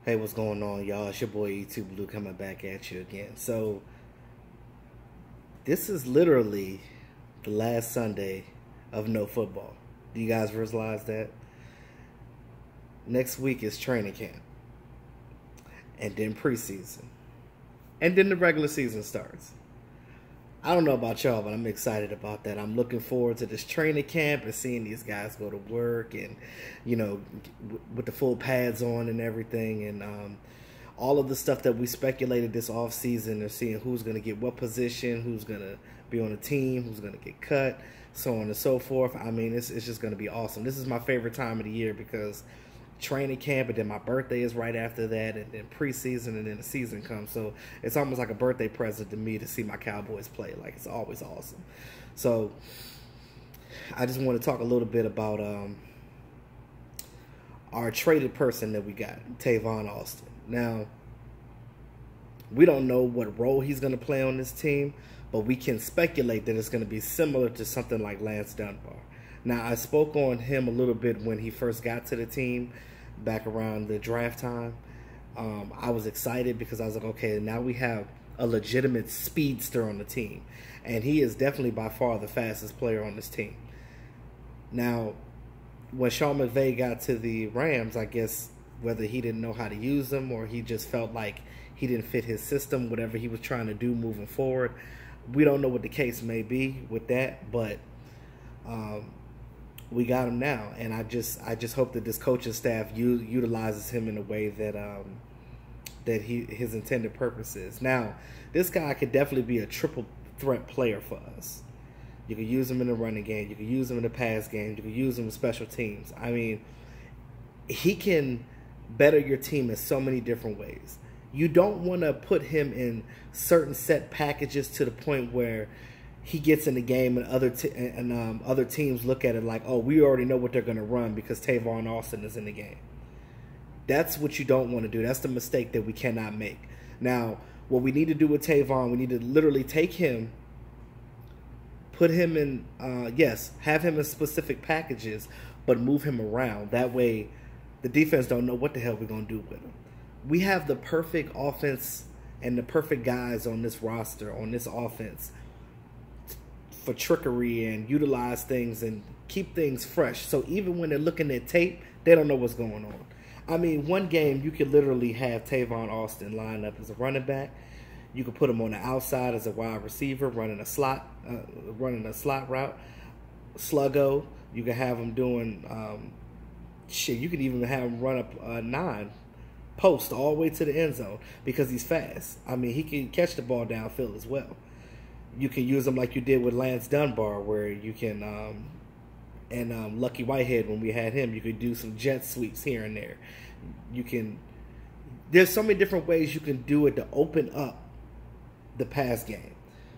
Hey, what's going on, y'all? It's your boy E2 Blue coming back at you again. So, this is literally the last Sunday of no football. Do you guys realize that? Next week is training camp, and then preseason, and then the regular season starts. I don't know about y'all, but I'm excited about that. I'm looking forward to this training camp and seeing these guys go to work and, with the full pads on and everything. And all of the stuff that we speculated this offseason and seeing who's going to get what position, who's going to be on the team, who's going to get cut, so on and so forth. I mean, it's just going to be awesome. This is my favorite time of the year because training camp, and then my birthday is right after that, and then preseason, and then the season comes. So it's almost like a birthday present to me to see my Cowboys play. Like, it's always awesome. So I just want to talk a little bit about our traded person that we got, Tavon Austin. Now, we don't know what role he's going to play on this team, but we can speculate that it's going to be similar to something like Lance Dunbar. Now, I spoke on him a little bit when he first got to the team back around the draft time. I was excited because I was like, okay, now we have a legitimate speedster on the team. And he is definitely by far the fastest player on this team. Now, when Sean McVay got to the Rams, I guess whether he didn't know how to use them or he just felt like he didn't fit his system, whatever he was trying to do moving forward, we don't know what the case may be with that, but we got him now, and I just hope that this coaching staff utilizes him in a way that his intended purpose is. Now, this guy could definitely be a triple threat player for us. You could use him in the running game, you could use him in the pass game, you could use him in special teams. I mean, he can better your team in so many different ways. You don't want to put him in certain set packages to the point where he gets in the game and other teams look at it like, oh, we already know what they're going to run because Tavon Austin is in the game. That's what you don't want to do. That's the mistake that we cannot make. Now, what we need to do with Tavon, we need to literally take him, put him in, have him in specific packages, but move him around. That way, the defense don't know what the hell we're going to do with him. We have the perfect offense and the perfect guys on this roster, on this offense, for trickery and utilize things and keep things fresh. So even when they're looking at tape, they don't know what's going on. I mean, one game you could literally have Tavon Austin line up as a running back. You could put him on the outside as a wide receiver, running a slot route, sluggo. You could have him doing you could even have him run up a 9 post all the way to the end zone because he's fast. I mean, he can catch the ball downfield as well. You can use him like you did with Lance Dunbar, where you can, and Lucky Whitehead, when we had him, you could do some jet sweeps here and there. There's so many different ways you can do it to open up the pass game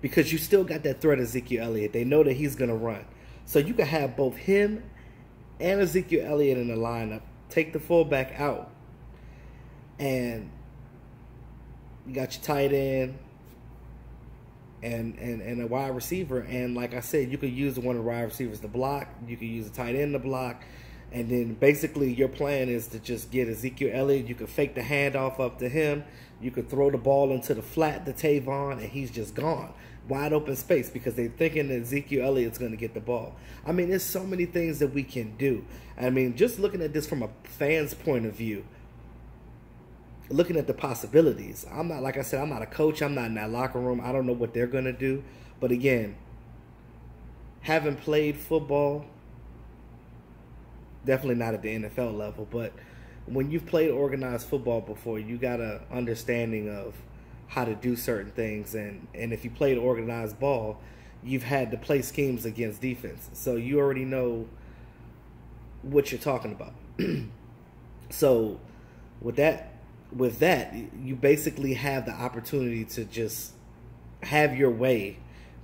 because you still got that threat of Ezekiel Elliott. They know that he's going to run. So you can have both him and Ezekiel Elliott in the lineup, take the fullback out, and you got your tight end and a wide receiver, and like I said, you could use one of the wide receivers to block, you could use a tight end to block, and then basically your plan is to just get Ezekiel Elliott. You could fake the handoff up to him, you could throw the ball into the flat to Tavon, and he's just gone. Wide open space because they're thinking that Ezekiel Elliott's going to get the ball. I mean, there's so many things that we can do. I mean, just looking at this from a fan's point of view, looking at the possibilities. I'm not, like I said, I'm not a coach. I'm not in that locker room. I don't know what they're going to do. But again, having played football, definitely not at the NFL level, but when you've played organized football before, you got an understanding of how to do certain things. And if you played organized ball, you've had to play schemes against defense. So you already know what you're talking about. So with that, you basically have the opportunity to just have your way,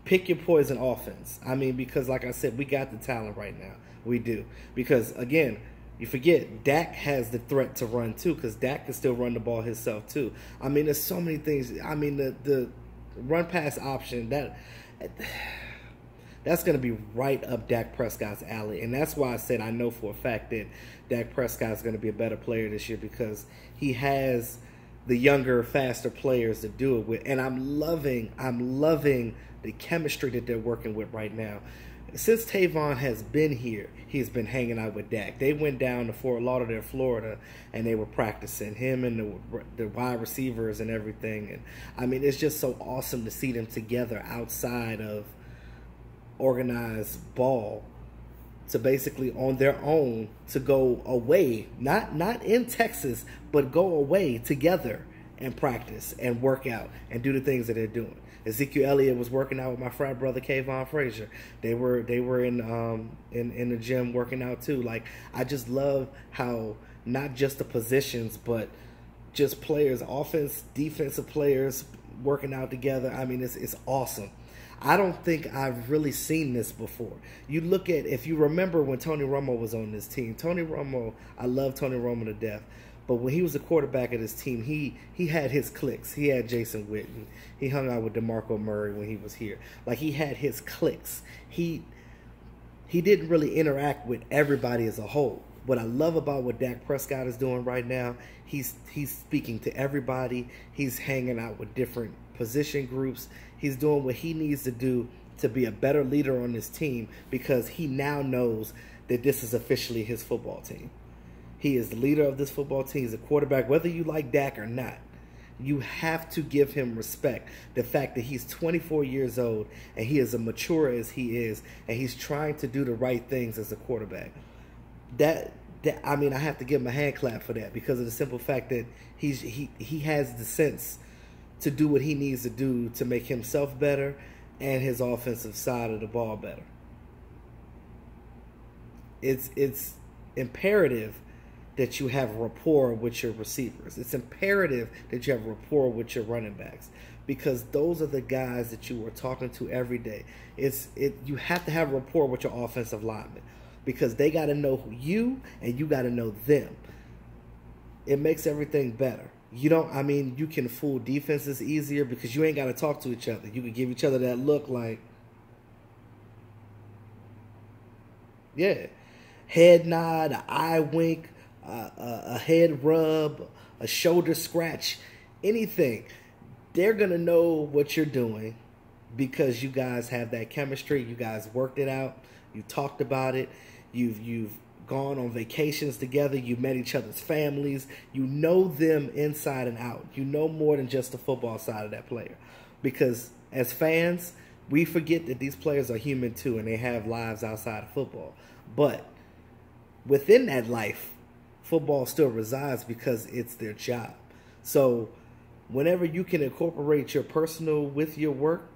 pick your poison offense. I mean, because like I said, we got the talent right now. We do. Because, again, you forget, Dak has the threat to run too, because Dak can still run the ball himself too. I mean, there's so many things. I mean, the run-pass option, That's going to be right up Dak Prescott's alley. And that's why I said I know for a fact that Dak Prescott is going to be a better player this year, because he has the younger, faster players to do it with. And I'm loving the chemistry that they're working with right now. Since Tavon has been here, he's been hanging out with Dak. They went down to Fort Lauderdale, Florida, and they were practicing, him and the wide receivers and everything. And I mean, it's just so awesome to see them together outside of organized ball, to basically on their own to go away, not in Texas, but go away together and practice and work out and do the things that they're doing. Ezekiel Elliott was working out with my frat brother Kayvon Frazier. They were in the gym working out too. Like, I just love how not just the positions, but just players, offense, defensive players working out together. I mean, it's awesome. I don't think I've really seen this before. You look at, if you remember when Tony Romo was on this team, Tony Romo, I love Tony Romo to death. But when he was the quarterback of this team, he had his cliques. He had Jason Witten. He hung out with DeMarco Murray when he was here. Like, he had his cliques. He didn't really interact with everybody as a whole. What I love about what Dak Prescott is doing right now, he's speaking to everybody. He's hanging out with different position groups. He's doing what he needs to do to be a better leader on this team, because he now knows that this is officially his football team. He is the leader of this football team. He's a quarterback, whether you like Dak or not. You have to give him respect. The fact that he's 24 years old and he is as mature as he is, and he's trying to do the right things as a quarterback. I mean, I have to give him a hand clap for that, because of the simple fact that he has the sense to do what he needs to do to make himself better and his offensive side of the ball better. It's imperative that you have rapport with your receivers. It's imperative that you have rapport with your running backs, because those are the guys that you are talking to every day. You have to have rapport with your offensive linemen, because they got to know you and you got to know them. It makes everything better. You can fool defenses easier because you ain't got to talk to each other. You can give each other that look like, yeah, head nod, an eye wink, a head rub, a shoulder scratch, anything. They're going to know what you're doing because you guys have that chemistry. You guys worked it out. You talked about it. You've gone on vacations together. You met each other's families. You know them inside and out. You know more than just the football side of that player. Because as fans, we forget that these players are human too, and they have lives outside of football. But within that life, football still resides because it's their job. So whenever you can incorporate your personal with your work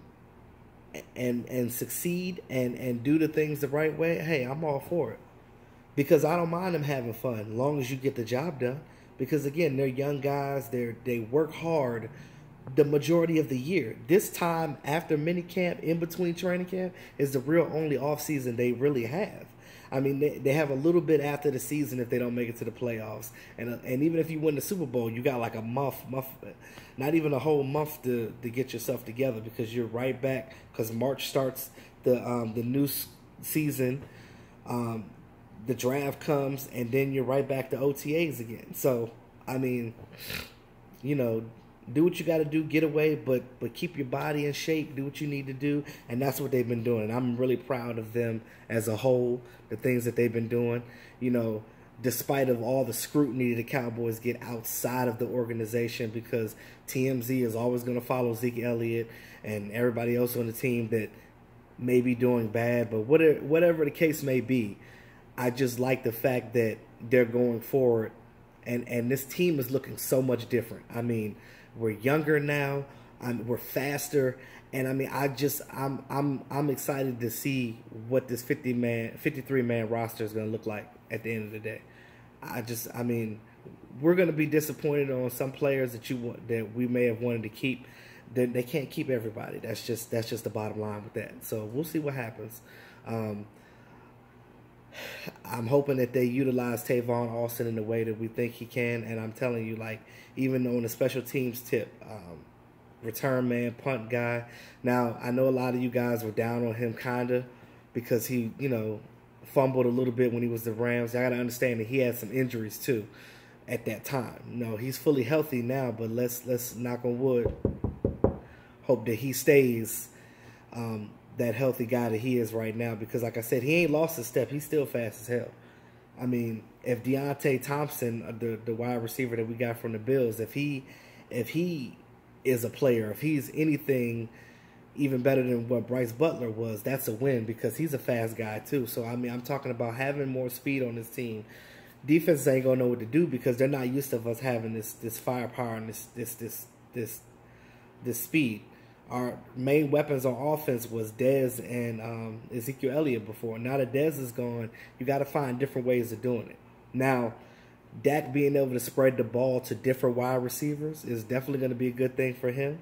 and succeed and do the things the right way, hey, I'm all for it. Because I don't mind them having fun as long as you get the job done. Because, again, they're young guys. They work hard the majority of the year. This time after minicamp, in between training camp, is the real only offseason they really have. I mean, they have a little bit after the season if they don't make it to the playoffs. And even if you win the Super Bowl, you got like a month, not even a whole month to get yourself together, because you're right back, because March starts the new season. The draft comes, and then you're right back to OTAs again. So, I mean, do what you got to do, get away, but keep your body in shape, do what you need to do, and that's what they've been doing. And I'm really proud of them as a whole, the things that they've been doing. Despite of all the scrutiny the Cowboys get outside of the organization, because TMZ is always going to follow Zeke Elliott and everybody else on the team that may be doing bad, but whatever the case may be, I just like the fact that they're going forward, and this team is looking so much different. I mean, we're younger now, we're faster, and I mean, I'm excited to see what this 53-man roster is going to look like at the end of the day. I mean, we're going to be disappointed on some players that we may have wanted to keep. They can't keep everybody. That's just the bottom line with that. So we'll see what happens. I'm hoping that they utilize Tavon Austin in the way that we think he can. And I'm telling you, like, even on the special teams tip, return man, punt guy. Now, I know a lot of you guys were down on him, kind of. because he, fumbled a little bit when he was the Rams. I got to understand that he had some injuries too at that time. No, he's fully healthy now, but let's knock on wood, hope that he stays that healthy guy that he is right now, because like I said, he ain't lost a step. He's still fast as hell. I mean, if Deontay Thompson, the wide receiver that we got from the Bills, if he is a player, if he's anything even better than what Bryce Butler was, that's a win, because he's a fast guy too. So I mean, I'm talking about having more speed on this team. Defense ain't gonna know what to do because they're not used to us having this firepower and this speed. Our main weapons on offense was Dez and Ezekiel Elliott before. Now that Dez is gone, you got to find different ways of doing it. Now, Dak being able to spread the ball to different wide receivers is definitely going to be a good thing for him.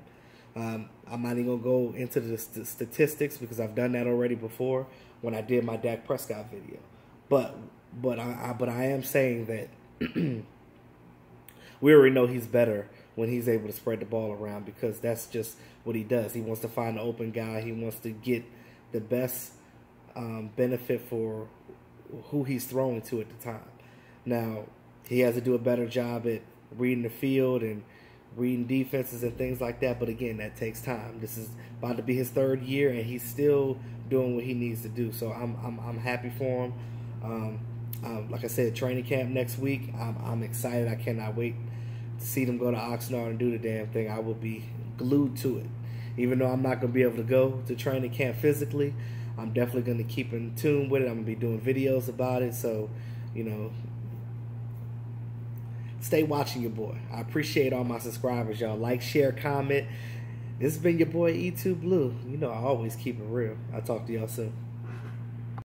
I'm not even going to go into the statistics because I've done that already before when I did my Dak Prescott video. But I am saying that we already know he's better when he's able to spread the ball around, because that's just what he does. He wants to find an open guy. He wants to get the best benefit for who he's throwing to at the time. Now, he has to do a better job at reading the field and reading defenses and things like that. But again, that takes time. This is about to be his 3rd year, and he's still doing what he needs to do. So I'm happy for him. Like I said, training camp next week. I'm excited. I cannot wait to see them go to Oxnard and do the damn thing. I will be glued to it. Even though I'm not going to be able to go to training camp physically, I'm definitely going to keep in tune with it. I'm going to be doing videos about it. So, stay watching your boy. I appreciate all my subscribers, y'all. Like, share, comment. This has been your boy E2 Blue. I always keep it real. I'll talk to y'all soon.